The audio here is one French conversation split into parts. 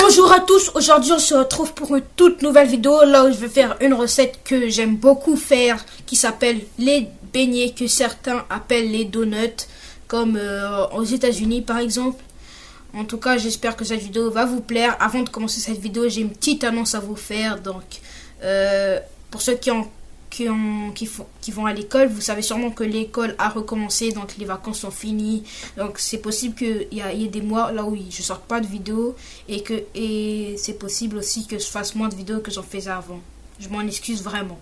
Bonjour à tous, aujourd'hui on se retrouve pour une toute nouvelle vidéo là où je vais faire une recette que j'aime beaucoup faire qui s'appelle les beignets que certains appellent les donuts comme aux États-Unis par exemple. En tout cas j'espère que cette vidéo va vous plaire. Avant de commencer cette vidéo j'ai une petite annonce à vous faire. Donc pour ceux qui vont à l'école, vous savez sûrement que l'école a recommencé, donc les vacances sont finies, donc c'est possible qu'il y ait des mois là où je sorte pas de vidéos et c'est possible aussi que je fasse moins de vidéos que j'en faisais avant. Je m'en excuse vraiment.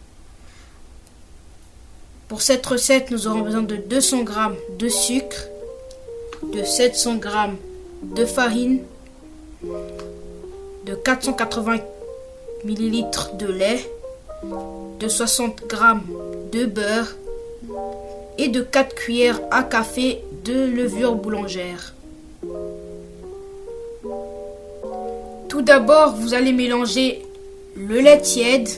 Pour cette recette, nous aurons besoin de 200 g de sucre, de 700 g de farine, de 480 ml de lait, de 60 g de beurre et de 4 cuillères à café de levure boulangère. Tout d'abord, vous allez mélanger le lait tiède,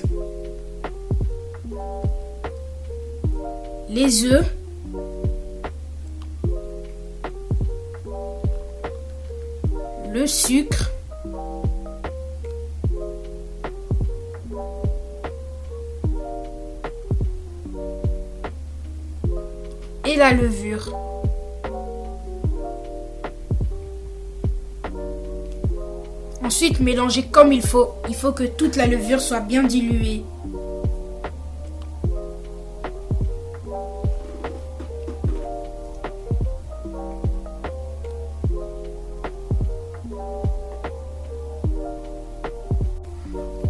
les œufs, le sucre, et la levure. Ensuite, mélangez comme il faut. Il faut que toute la levure soit bien diluée.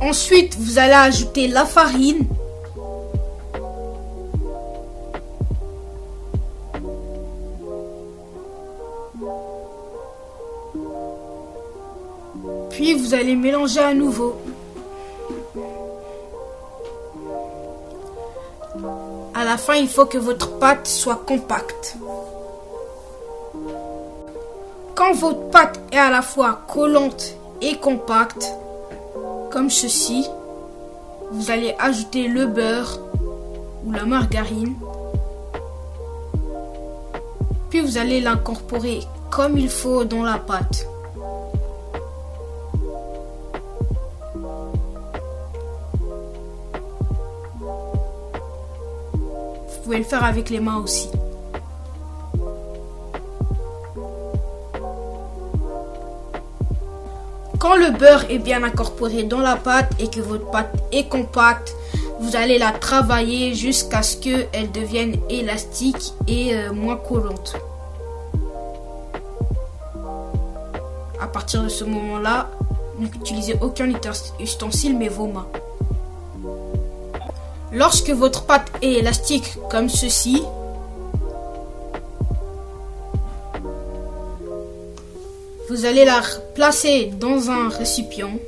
Ensuite, vous allez ajouter la farine. Puis vous allez mélanger à nouveau. À la fin, il faut que votre pâte soit compacte. Quand votre pâte est à la fois collante et compacte, comme ceci, vous allez ajouter le beurre ou la margarine. Puis vous allez l'incorporer comme il faut dans la pâte. Vous pouvez le faire avec les mains aussi. Quand le beurre est bien incorporé dans la pâte et que votre pâte est compacte, vous allez la travailler jusqu'à ce qu'elle devienne élastique et moins collante. À partir de ce moment-là, n'utilisez aucun ustensile mais vos mains. Lorsque votre pâte est élastique comme ceci, vous allez la placer dans un récipient.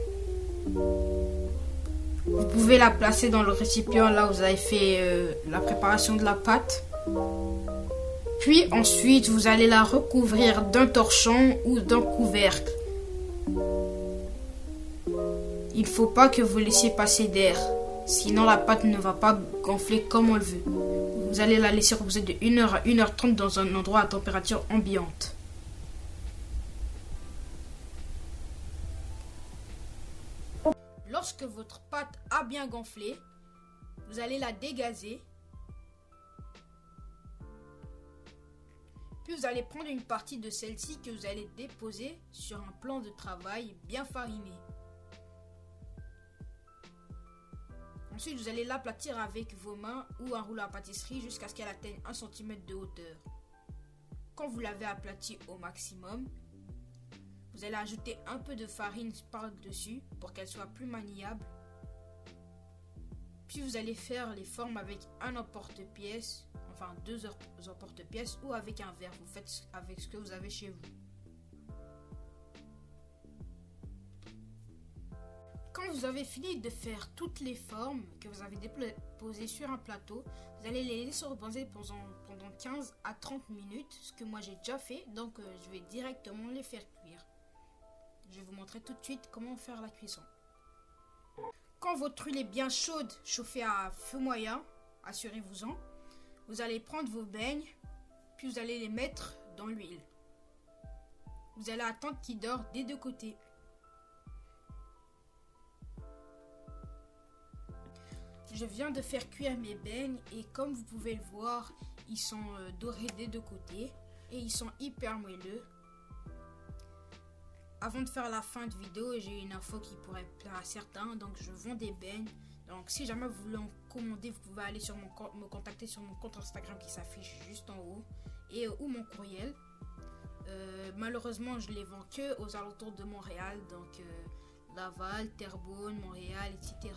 Vous pouvez la placer dans le récipient là où vous avez fait la préparation de la pâte. Puis ensuite, vous allez la recouvrir d'un torchon ou d'un couvercle. Il ne faut pas que vous laissiez passer d'air. Sinon, la pâte ne va pas gonfler comme on le veut. Vous allez la laisser reposer de 1 heure à 1h30 dans un endroit à température ambiante. Lorsque votre pâte a bien gonflé, vous allez la dégazer. Puis vous allez prendre une partie de celle-ci que vous allez déposer sur un plan de travail bien fariné. Ensuite, vous allez l'aplatir avec vos mains ou un rouleau à pâtisserie jusqu'à ce qu'elle atteigne 1 cm de hauteur. Quand vous l'avez aplati au maximum, vous allez ajouter un peu de farine par-dessus pour qu'elle soit plus maniable. Puis vous allez faire les formes avec un emporte-pièce, enfin 2 emporte-pièces ou avec un verre. Vous faites avec ce que vous avez chez vous. Quand vous avez fini de faire toutes les formes que vous avez déposées sur un plateau, vous allez les laisser reposer pendant 15 à 30 minutes, ce que moi j'ai déjà fait, donc je vais directement les faire cuire. Je vais vous montrer tout de suite comment faire la cuisson. Quand votre huile est bien chaude, chauffée à feu moyen, assurez-vous-en, vous allez prendre vos beignes, puis vous allez les mettre dans l'huile. Vous allez attendre qu'ils dorent des deux côtés. Je viens de faire cuire mes beignes et comme vous pouvez le voir, ils sont dorés des deux côtés et ils sont hyper moelleux. Avant de faire la fin de vidéo, j'ai une info qui pourrait plaire à certains. Donc je vends des beignes. Donc si jamais vous voulez en commander, vous pouvez aller sur me contacter sur mon compte Instagram qui s'affiche juste en haut et ou mon courriel. Malheureusement, je les vends que aux alentours de Montréal, donc Laval, Terrebonne, Montréal, etc.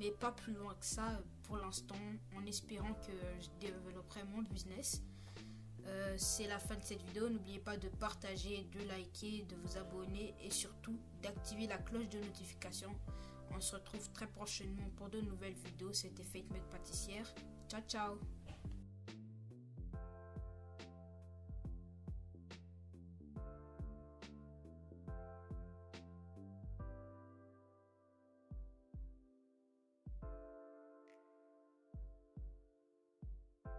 Mais pas plus loin que ça pour l'instant, en espérant que je développerai mon business. C'est la fin de cette vidéo. N'oubliez pas de partager, de liker, de vous abonner et surtout d'activer la cloche de notification. On se retrouve très prochainement pour de nouvelles vidéos. C'était Fate Made Pâtissière. Ciao ciao.